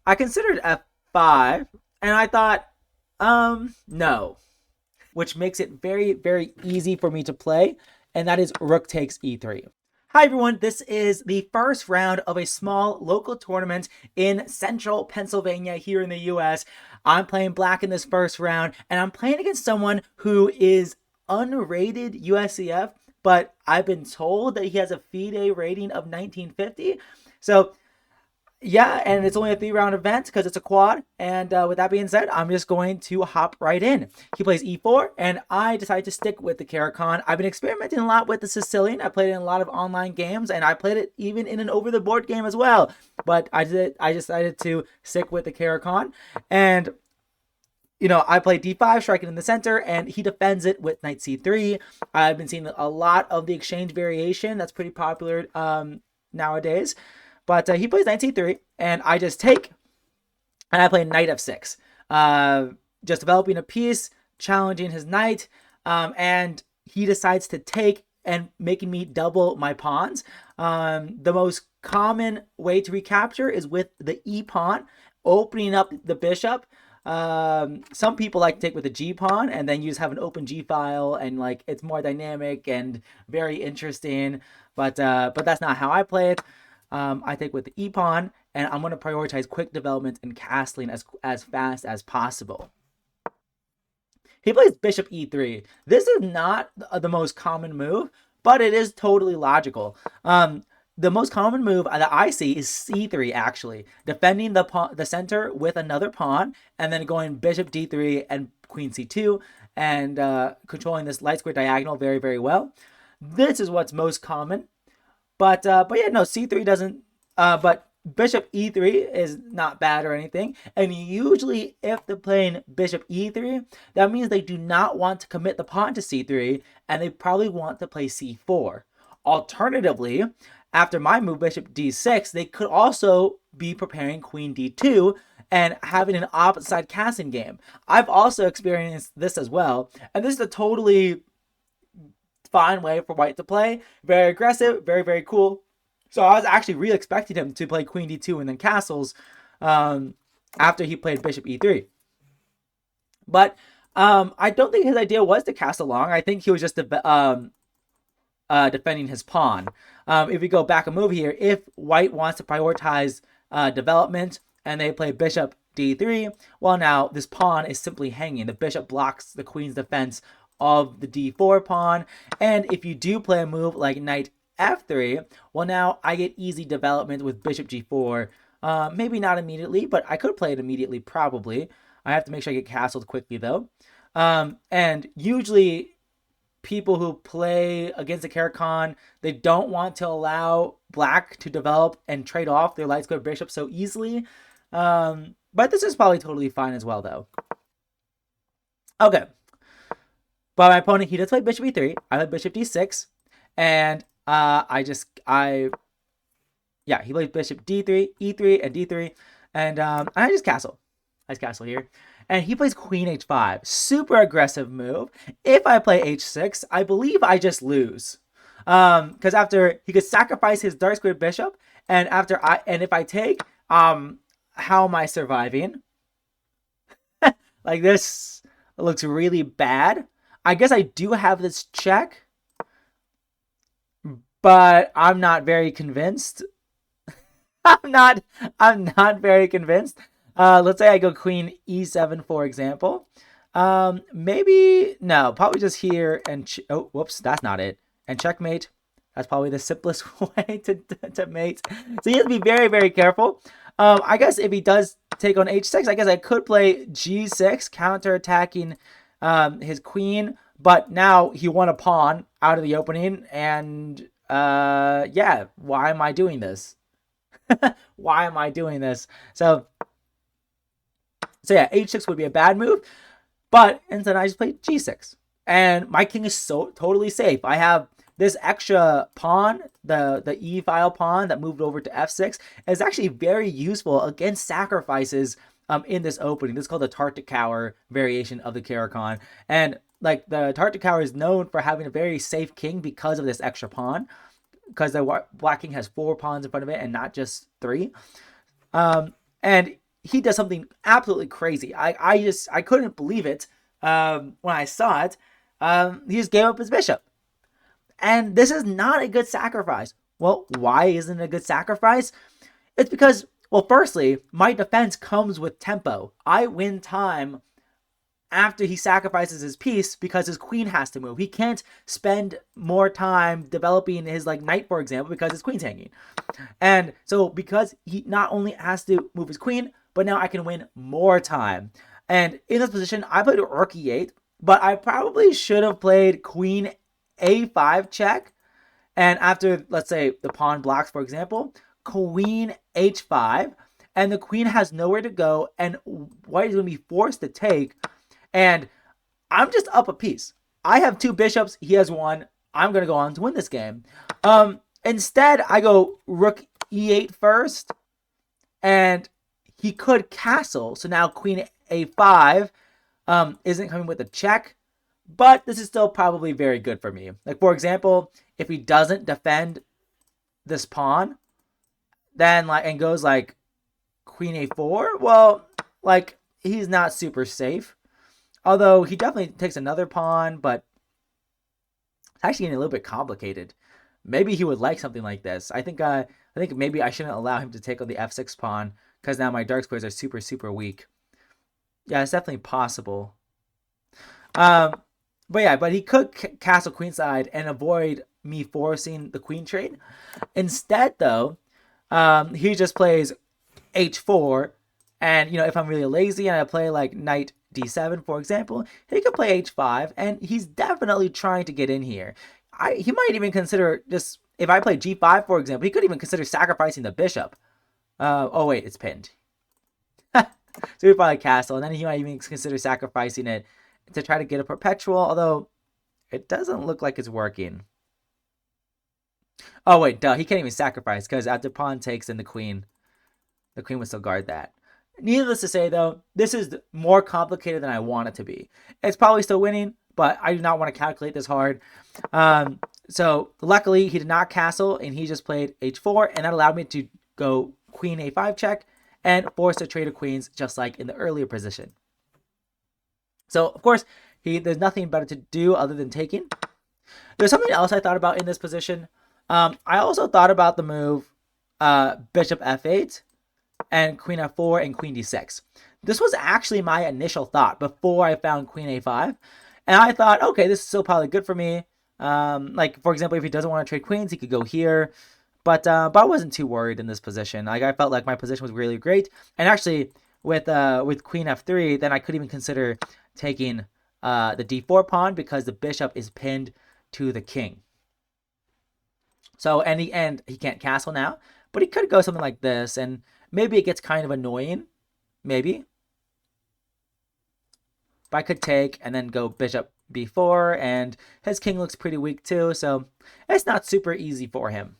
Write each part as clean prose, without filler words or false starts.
I considered f5, and I thought, no, which makes it very, very easy for me to play, and that is rook takes e3. Hi everyone, this is the first round of a small local tournament in central Pennsylvania here in the US. I'm playing black in this first round, and I'm playing against someone who is unrated USCF, but I've been told that he has a FIDE rating of 1950. So yeah, and it's only a 3-round event because it's a quad. And with that being said, I'm just going to hop right in. He plays e4, and I decide to stick with the Caracal. I've been experimenting a lot with the Sicilian. I played it in a lot of online games, and I played it even in an over-the-board game as well. But I decided to stick with the Caracal. And I play d5, striking in the center, and he defends it with knight c3. I've been seeing a lot of the exchange variation. That's pretty popular nowadays. But he plays knight c3, and I just take, and I play knight f6. Just developing a piece, challenging his knight, and he decides to take and making me double my pawns. The most common way to recapture is with the e pawn, opening up the bishop. Some people like to take with the G pawn, and then you just have an open G file, and like it's more dynamic and very interesting. But that's not how I play it. I take with the e pawn, and I'm going to prioritize quick development and castling as fast as possible. He plays bishop e3. This is not the most common move, but it is totally logical. The most common move that I see is c3, actually. Defending the center with another pawn, and then going bishop d3 and queen c2, and controlling this light square diagonal very, very well. This is what's most common. But yeah, no, c3 doesn't, but bishop e3 is not bad or anything. And usually if they're playing bishop e3, that means they do not want to commit the pawn to c3, and they probably want to play c4. Alternatively, after my move bishop d6, they could also be preparing queen d2 and having an opposite side casting game. I've also experienced this as well, and this is a totally fine way for white to play. Very aggressive, very, very cool. So I was actually really expecting him to play queen d2 and then castles after he played bishop e3. But I don't think his idea was to castle long. I think he was just defending his pawn. If we go back a move here, if white wants to prioritize development and they play bishop d3, well, now this pawn is simply hanging. The bishop blocks the queen's defense of the d4 pawn. And if you do play a move like knight f3, well, now I get easy development with bishop g4. Maybe not immediately, but I could play it immediately, probably. I have to make sure I get castled quickly, though. And usually people who play against the Caracal, they don't want to allow black to develop and trade off their light square bishop so easily. But this is probably totally fine as well, though. Okay. But my opponent, he does play bishop e3. I play bishop d6. And he plays bishop d3, e3, and d3. And I just castle. Nice castle here. And he plays queen h5. Super aggressive move. If I play h6, I believe I just lose. Because after he could sacrifice his dark squared bishop, and if I take, how am I surviving? Like, this looks really bad. I guess I do have this check, but I'm not very convinced. I'm not very convinced. Let's say I go queen e7, for example. Maybe, no, probably just here and, oh, whoops, that's not it. And checkmate. That's probably the simplest way to mate. So you have to be very, very careful. I guess if he does take on h6, I guess I could play g6, counterattacking his queen. But now he won a pawn out of the opening. And, yeah, why am I doing this? Why am I doing this? So yeah, h6 would be a bad move, but instead I just played g6, and my king is so totally safe. I have this extra pawn, the e file pawn that moved over to f6, is actually very useful against sacrifices in this opening. This is called the Tartakower variation of the Caracal, and like the Tartakower is known for having a very safe king because of this extra pawn, because the black king has 4 pawns in front of it and not just 3, and he does something absolutely crazy. I couldn't believe it when I saw it. He just gave up his bishop. And this is not a good sacrifice. Well, why isn't it a good sacrifice? It's because, well, firstly, my defense comes with tempo. I win time after he sacrifices his piece because his queen has to move. He can't spend more time developing his like knight, for example, because his queen's hanging. And so because he not only has to move his queen, but now I can win more time. And in this position, I played rook e8, but I probably should have played queen a5 check. And after, let's say, the pawn blocks, for example, queen h5, and the queen has nowhere to go, and white is going to be forced to take. And I'm just up a piece. I have 2 bishops. He has 1. I'm going to go on to win this game. Instead, I go rook e8 first. And he could castle. So now queen a5 isn't coming with a check. But this is still probably very good for me. Like, for example, if he doesn't defend this pawn, then and goes like queen a4, well, like, he's not super safe. Although he definitely takes another pawn, but it's actually getting a little bit complicated. Maybe he would like something like this. I think maybe I shouldn't allow him to take on the f6 pawn because now my dark squares are super, super weak. Yeah, it's definitely possible. But he could castle queenside and avoid me forcing the queen trade. Instead, though, he just plays h4, and if I'm really lazy and I play like knight d7, for example, he could play h5, and he's definitely trying to get in here. He might even consider just, if I play g5, for example, he could even consider sacrificing the bishop. Oh wait, it's pinned. So he probably castle, and then he might even consider sacrificing it to try to get a perpetual, although it doesn't look like it's working. Oh wait, duh, he can't even sacrifice because after pawn takes, then the queen would still guard that. Needless to say, though, this is more complicated than I want it to be. It's probably still winning, but I do not want to calculate this hard. So luckily, he did not castle, and he just played h4, and that allowed me to go queen a5 check and force a trade of queens, just like in the earlier position. So, of course, there's nothing better to do other than taking. There's something else I thought about in this position. I also thought about the move bishop f8 and queen f4 and queen d6. This was actually my initial thought before I found queen a5. And I thought, okay, this is still probably good for me. Like, for example, if he doesn't want to trade queens, he could go here. But I wasn't too worried in this position. Like, I felt like my position was really great. And actually, with queen f3, then I could even consider taking the d4 pawn because the bishop is pinned to the king. So in the end, he can't castle now. But he could go something like this, and maybe it gets kind of annoying. Maybe. But I could take and then go bishop b4, and his king looks pretty weak too, so it's not super easy for him.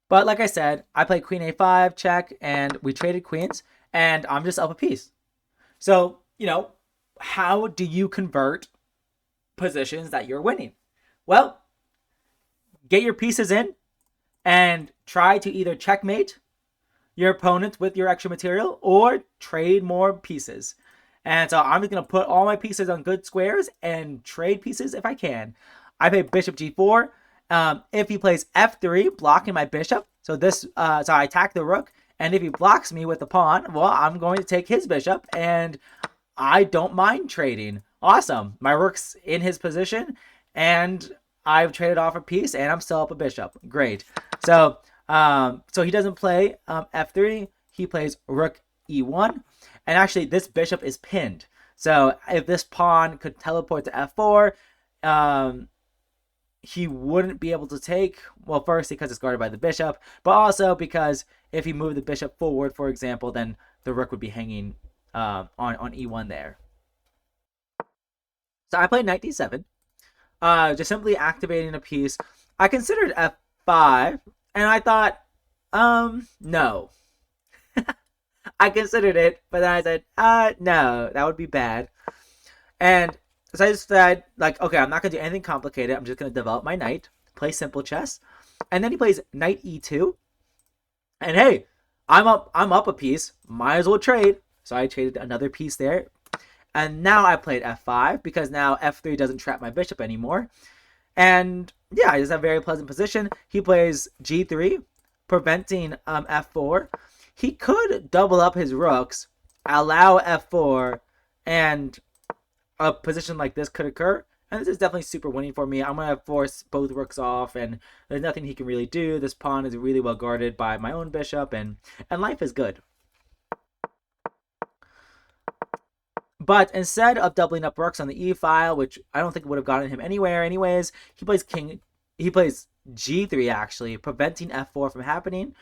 But like I said, I played queen a5 check, and we traded queens, and I'm just up a piece. So, how do you convert positions that you're winning? Well, get your pieces in and try to either checkmate your opponent with your extra material or trade more pieces. And so I'm just going to put all my pieces on good squares and trade pieces if I can. I play bishop g4. If he plays f3, blocking my bishop, so I attack the rook, and if he blocks me with the pawn, well, I'm going to take his bishop, and I don't mind trading. Awesome. My rook's in his position, and I've traded off a piece, and I'm still up a bishop. Great. So he doesn't play f3. He plays rook e1. And actually, this bishop is pinned. So if this pawn could teleport to f4, he wouldn't be able to take. Well, first, because it's guarded by the bishop, but also because if he moved the bishop forward, for example, then the rook would be hanging on e1 there. So I played knight d7, just simply activating a piece. I considered f5, and I thought, no. I considered it, but then I said, no, that would be bad. And so I just said, like, okay, I'm not going to do anything complicated. I'm just going to develop my knight, play simple chess. And then he plays knight e2. And hey, I'm up a piece. Might as well trade. So I traded another piece there. And now I played f5 because now f3 doesn't trap my bishop anymore. And yeah, I just have a very pleasant position. He plays g3, preventing f4. He could double up his rooks, allow f4, and a position like this could occur. And this is definitely super winning for me. I'm going to force both rooks off, and there's nothing he can really do. This pawn is really well guarded by my own bishop, and life is good. But instead of doubling up rooks on the e file, which I don't think would have gotten him anywhere anyways, he plays g3 actually, preventing f4 from happening.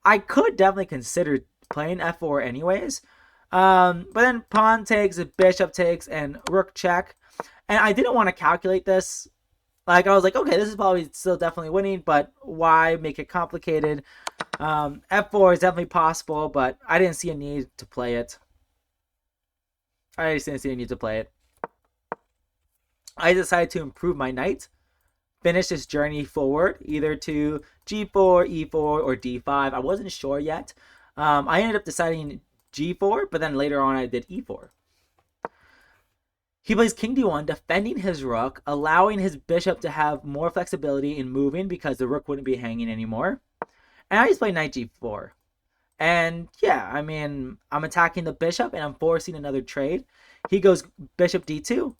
I could definitely consider playing f4 anyways. But then pawn takes, bishop takes, and rook check. And I didn't want to calculate this. Like, I was like, okay, this is probably still definitely winning, but why make it complicated? F4 is definitely possible, but I didn't see a need to play it. I just didn't see a need to play it. I decided to improve my knight, finish this journey forward, either to g4, e4, or d5. I wasn't sure yet. I ended up deciding g4, but then later on I did e4. He plays king d1, defending his rook, allowing his bishop to have more flexibility in moving because the rook wouldn't be hanging anymore. And I just play knight g4. And yeah, I mean, I'm attacking the bishop and I'm forcing another trade. He goes bishop d2,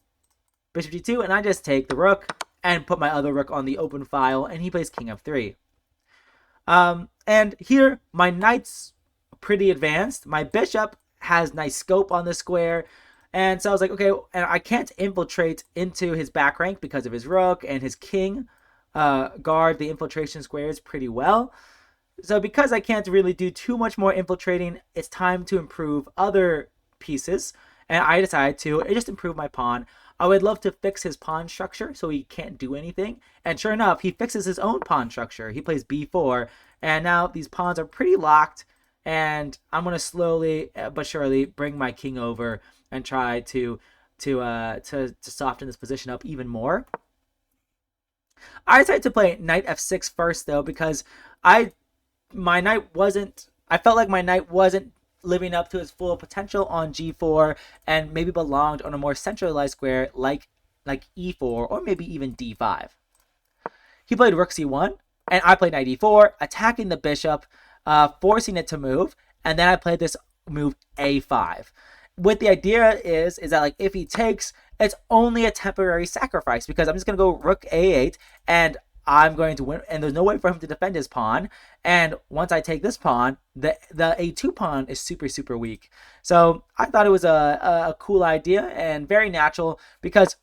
and I just take the rook and put my other rook on the open file, and he plays king f3. And here, my knight's pretty advanced. My bishop has nice scope on the square. And so I was like, okay, and I can't infiltrate into his back rank because of his rook, and his king guard the infiltration squares pretty well. So because I can't really do too much more infiltrating, it's time to improve other pieces. And I decided to just improve my pawn. I would love to fix his pawn structure so he can't do anything. And sure enough, he fixes his own pawn structure. He plays b4. And now these pawns are pretty locked. And I'm going to slowly but surely bring my king over and try to soften this position up even more. I decided to play knight f6 first, though, because I felt like my knight wasn't living up to his full potential on g4 and maybe belonged on a more centralized square like e4 or maybe even d5. He played rook c1 and I played knight e4, attacking the bishop, forcing it to move, and then I played this move a5. What the idea is that like if he takes, it's only a temporary sacrifice because I'm just going to go rook a8 and I'm going to win, and there's no way for him to defend his pawn. And once I take this pawn, the a2 pawn is super, super weak. So I thought it was a cool idea and very natural because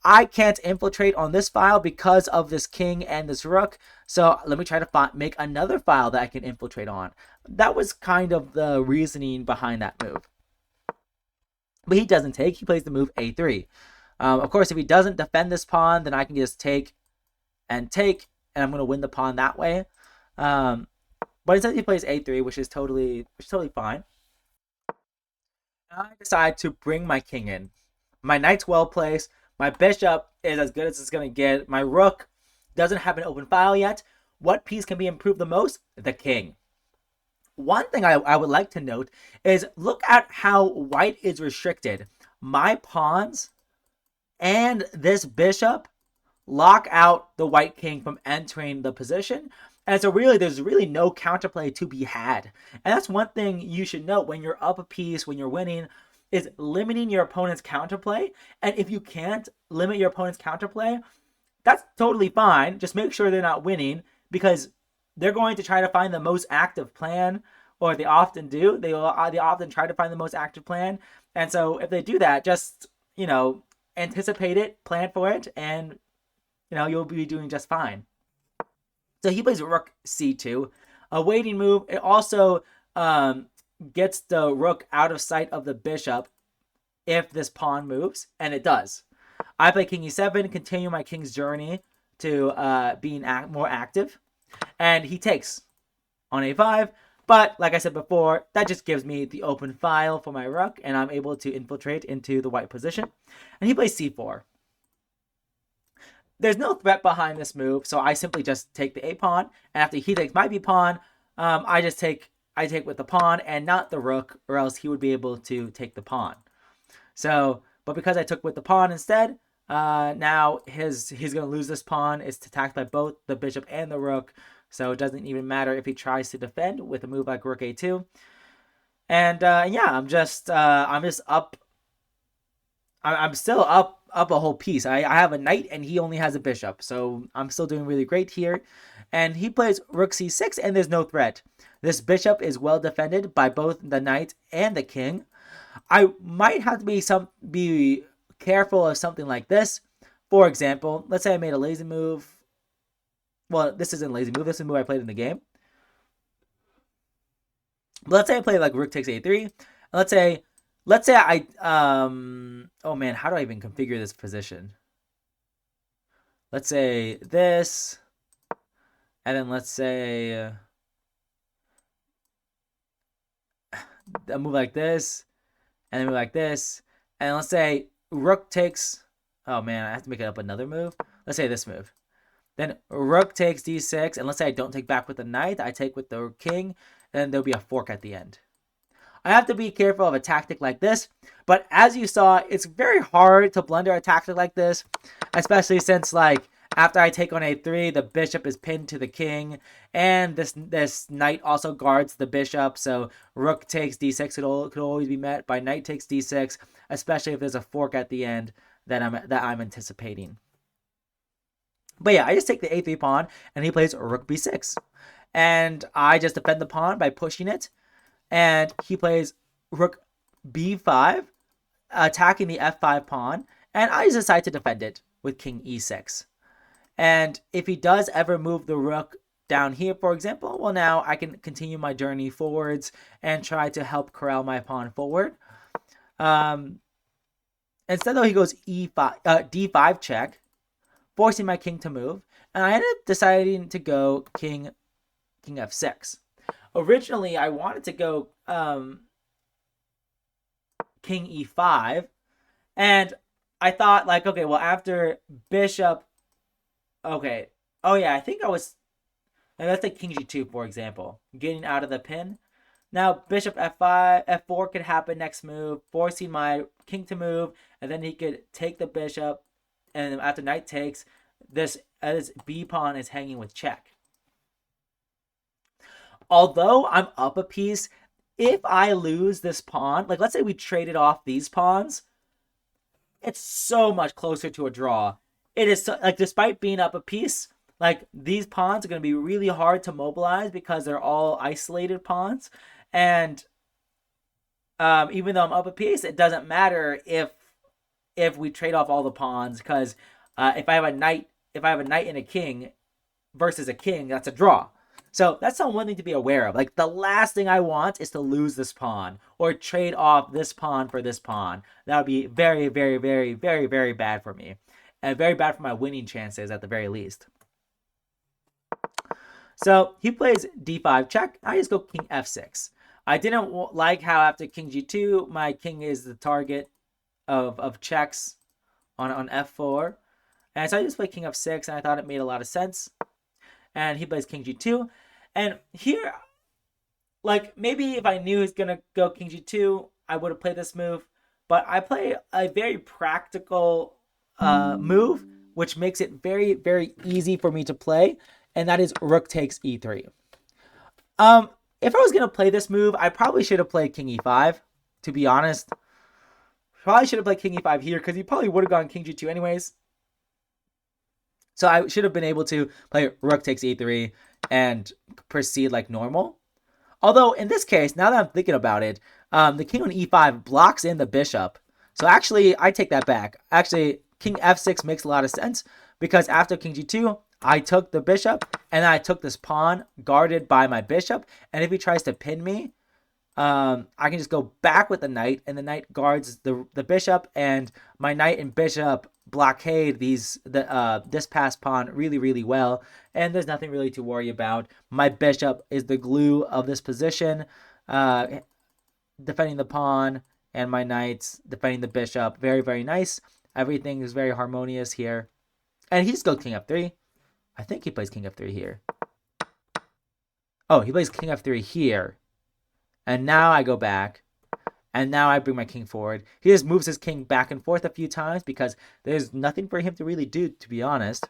I can't infiltrate on this file because of this king and this rook. So let me try to make another file that I can infiltrate on. That was kind of the reasoning behind that move. But he doesn't take. He plays the move a3. Of course, if he doesn't defend this pawn, then I can just take, and I'm going to win the pawn that way. But instead he plays a3, which is totally fine. And I decide to bring my king in. My knight's well placed. My bishop is as good as it's going to get. My rook doesn't have an open file yet. What piece can be improved the most? The king. One thing I would like to note is look at how white is restricted. My pawns and this bishop lock out the white king from entering the position. And so really, there's really no counterplay to be had. And that's one thing you should note when you're up a piece, when you're winning, is limiting your opponent's counterplay. And if you can't limit your opponent's counterplay, that's totally fine. Just make sure they're not winning because they're going to try to find the most active plan, or they often do. They often try to find the most active plan. And so if they do that, just, anticipate it, plan for it, and, you'll be doing just fine. So he plays rook c2, a waiting move. It also gets the rook out of sight of the bishop if this pawn moves, and it does. I play king e7, continue my king's journey to being more active, and he takes on a5. But like I said before, that just gives me the open file for my rook, and I'm able to infiltrate into the white position. And he plays c4. there's no threat behind this move, so I simply just take the A pawn, and after he takes my B pawn, I take with the pawn and not the rook, or else he would be able to take the pawn. So, but because I took with the pawn instead, now he's going to lose this pawn. It's attacked by both the bishop and the rook, so it doesn't even matter if he tries to defend with a move like rook a2. And yeah, I'm just up. I'm still up a whole piece. I have a knight and he only has a bishop, so I'm still doing really great here. And he plays rook c6, and there's no threat. This bishop is well defended by both the knight and the king. I might have to be careful of something like this. For example, let's say I made a lazy move. Well, this isn't a lazy move. This is a move I played in the game. But let's say I play like rook takes a3. Let's say I oh man, how do I even configure this position? Let's say this, and then let's say a move like this, and then move like this, and let's say rook takes. Oh man, I have to make it up another move. Let's say this move. Then rook takes d6, and let's say I don't take back with the knight. I take with the king, and there'll be a fork at the end. I have to be careful of a tactic like this, but as you saw, it's very hard to blunder a tactic like this, especially since like after I take on a3, the bishop is pinned to the king, and this knight also guards the bishop, so rook takes d6 could always be met by knight takes d6, especially if there's a fork at the end that I'm anticipating. But yeah, I just take the a3 pawn, and he plays rook b6, and I just defend the pawn by pushing it. And he plays rook b5, attacking the f5 pawn, and I just decide to defend it with king e6. And if he does ever move the rook down here, for example, well, now I can continue my journey forwards and try to help corral my pawn forward. Instead, though, he goes d5 check, forcing my king to move, and I ended up deciding to go king f6. Originally, I wanted to go king e5, and I thought, like, okay, well, after bishop, okay, oh yeah, I think I was, let's take king g2, for example, getting out of the pin. Now, bishop f5, f4 could happen next move, forcing my king to move, and then he could take the bishop, and after knight takes, this b pawn is hanging with check. Although I'm up a piece, if I lose this pawn, like let's say we traded off these pawns, it's so much closer to a draw. It is so, like, despite being up a piece, like these pawns are going to be really hard to mobilize because they're all isolated pawns. And even though I'm up a piece, it doesn't matter if we trade off all the pawns, because if I have a knight and a king versus a king, that's a draw. So that's one thing to be aware of. Like, the last thing I want is to lose this pawn or trade off this pawn for this pawn. That would be very, very, very, very, very bad for me, and very bad for my winning chances at the very least. So he plays d5 check. I just go king f6. I didn't like how after king g2, my king is the target of checks on f4. And so I just played king f6, and I thought it made a lot of sense. And he plays king g2. And here, like, maybe if I knew he's going to go king g2, I would have played this move. But I play a very practical move, which makes it very, very easy for me to play. And that is rook takes e3. If I was going to play this move, I probably should have played king e5, to be honest. Probably should have played king e5 here, because he probably would have gone king g2 anyways. So I should have been able to play rook takes e3 and proceed like normal. Although in this case, now that I'm thinking about it, the king on e5 blocks in the bishop. So actually, I take that back. Actually, king f6 makes a lot of sense, because after king g2, I took the bishop, and then I took this pawn guarded by my bishop. And if he tries to pin me, I can just go back with the knight, and the knight guards the bishop, and my knight and bishop blockade this passed pawn really, really well, and there's nothing really to worry about. My bishop is the glue of this position, defending the pawn, and my knights defending the bishop. Very, very nice. Everything is very harmonious here. And he just goes king f3. I think he plays king f3 here. Oh, he plays king f3 here. And now I go back. And now I bring my king forward. He just moves his king back and forth a few times because there's nothing for him to really do, to be honest.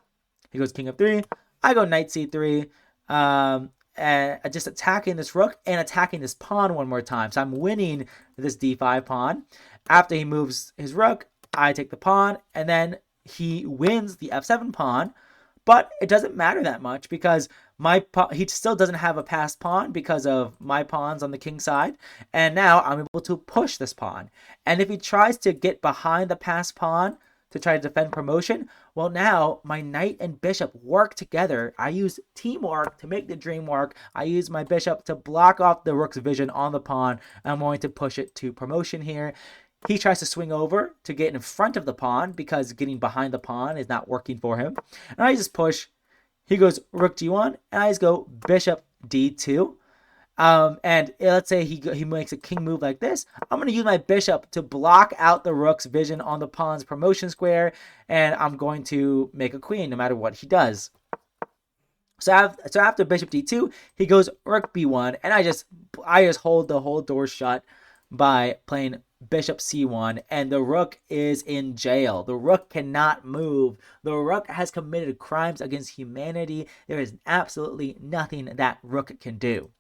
He goes king f3. I go knight c3. And just attacking this rook and attacking this pawn one more time. So I'm winning this d5 pawn. After he moves his rook, I take the pawn. And then he wins the f7 pawn. But it doesn't matter that much because he still doesn't have a passed pawn because of my pawns on the king side. And now I'm able to push this pawn. And if he tries to get behind the passed pawn to try to defend promotion, well, now my knight and bishop work together. I use teamwork to make the dream work. I use my bishop to block off the rook's vision on the pawn. I'm going to push it to promotion here. He tries to swing over to get in front of the pawn because getting behind the pawn is not working for him. And I just push. He goes rook g1, and I just go bishop d2. And let's say he makes a king move like this. I'm going to use my bishop to block out the rook's vision on the pawn's promotion square, and I'm going to make a queen no matter what he does. So after bishop d2, he goes rook b1, and I just hold the whole door shut by playing bishop c1, and the rook is in jail. The rook cannot move. The rook has committed crimes against humanity. There is absolutely nothing that rook can do.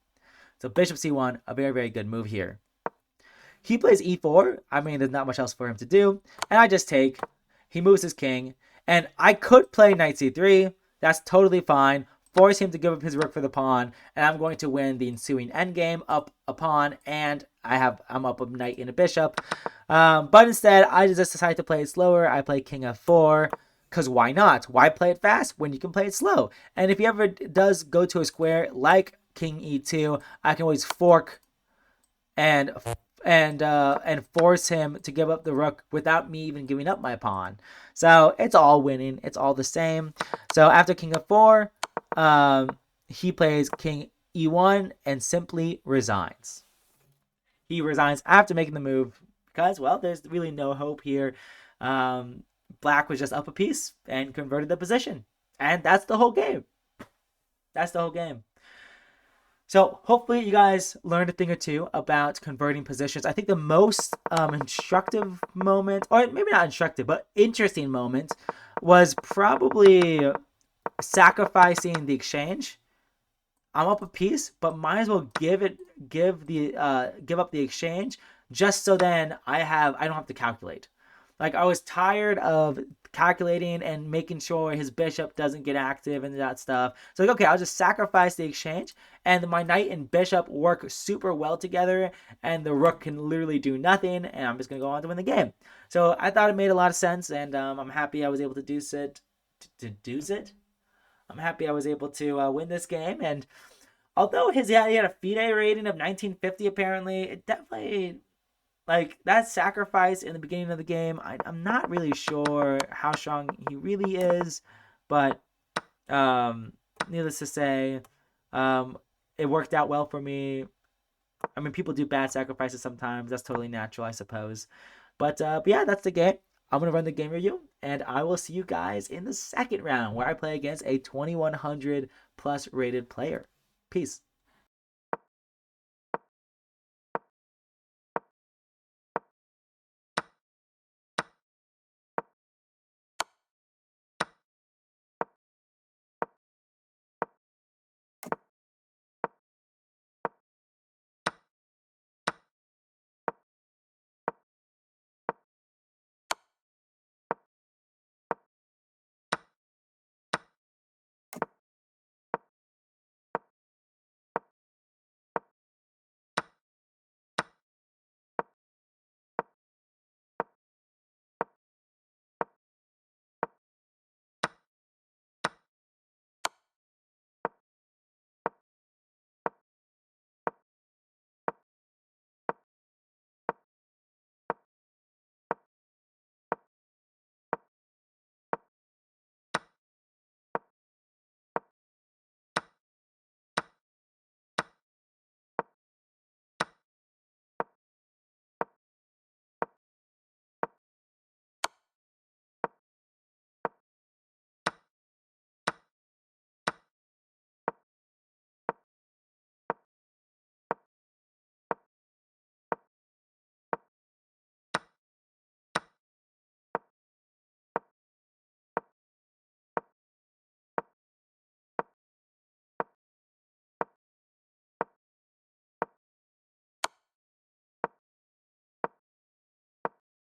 So bishop c1, a very, very good move here. He plays e4. I mean, there's not much else for him to do. And I just take. He moves his king. And I could play knight c3. That's totally fine. Force him to give up his rook for the pawn. And I'm going to win the ensuing endgame, up a pawn, and I'm up a knight and a bishop. But instead, I just decide to play it slower. I play king f4. Because why not? Why play it fast when you can play it slow? And if he ever does go to a square like king e2, I can always fork and force him to give up the rook without me even giving up my pawn. So it's all winning. It's all the same. So after king f4, he plays king e1 and simply resigns. He resigns after making the move because, well, there's really no hope here. Black was just up a piece and converted the position. And that's the whole game. That's the whole game. So hopefully you guys learned a thing or two about converting positions. I think the most instructive moment, or maybe not instructive, but interesting moment, was probably sacrificing the exchange. I'm up a piece, but might as well give up the exchange just so then I don't have to calculate. Like, I was tired of calculating and making sure his bishop doesn't get active and that stuff. So, like, okay, I'll just sacrifice the exchange, and my knight and bishop work super well together, and the rook can literally do nothing, and I'm just going to go on to win the game. So, I thought it made a lot of sense, and I'm happy I was able to do it. I'm happy I was able to win this game, and although he had a FIDE rating of 1950, apparently, it definitely... Like, that sacrifice in the beginning of the game, I'm not really sure how strong he really is. But, needless to say, it worked out well for me. I mean, people do bad sacrifices sometimes. That's totally natural, I suppose. But yeah, that's the game. I'm going to run the game review. And I will see you guys in the second round, where I play against a 2100 plus rated player. Peace.